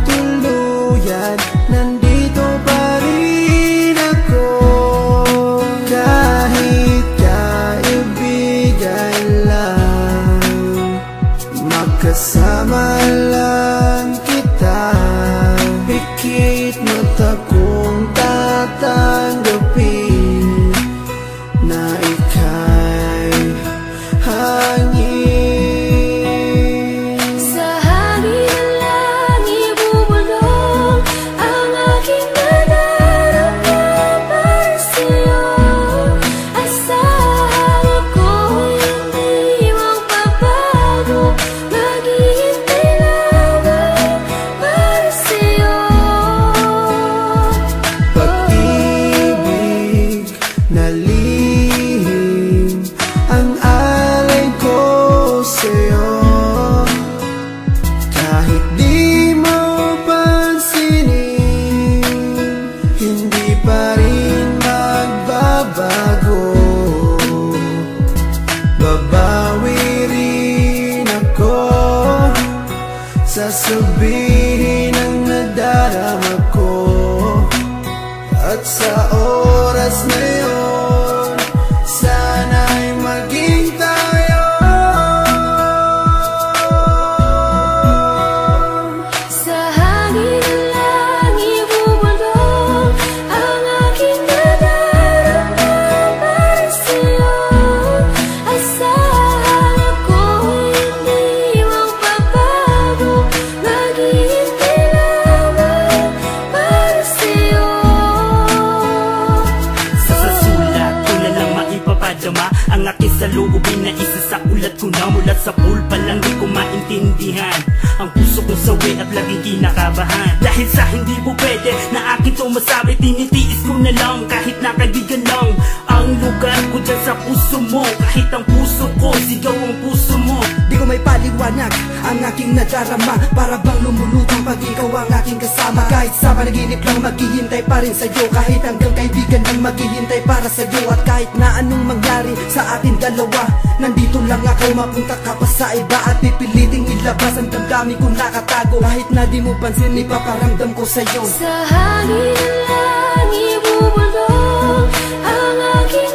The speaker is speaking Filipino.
tuluyan, nandito pa rin ako. Kahit kaibigan lang, makasama lang kita. Pikit mata kong tatanggapin na ika'y hangin. Sa hangin lang ibubulong ang aking nadarama para sa'yo. Asahan ako'y hindi magbabago, maghihintay lamang para sa'yo. Pag-ibig na lihim ang alay ko sa'yo. Kahit di mo pansinin, hindi pa rin magbabago. Babawi rin ako, sasabihin ang nadarama ko. At sa oras na yun, sana'y maging tayo. Sa hangin lang ibubulong ang aking nadarama para sa'yo. Asahan ako'y hindi magbabago, maghihintay lamang para sa'yo. Sa sulat ko na lang maipapadama ang aking saloobin na isa sa ulat ko na. Mula sa pool pa lang di ko maintindihan ang puso kong sawi at laging kinakabahan. Dahil sa hindi po pwede na akin to masabi, tinitiis ko na lang kahit na kaibigan lang ang lugar ko dyan sa puso mo. Kahit ang puso ko, sigaw ang puso mo. Di ko may paliwanag ang aking nadarama, para bang lumulutang pag ikaw ang aking kasama. Kahit sa panaginip lang maghihintay pa rin sa'yo, kahit hanggang kaibigan lang maghihintay para sa'yo. At kahit na anong mangyari sa ating dalawa, nandito lang ako, mapunta ka pa sa iba at pipiliting ilabas ang damdamin kong nakatago. Kahit na di mo pansin, ipaparamdam ko sa'yo. Sa hangin lang ibubulong ang aking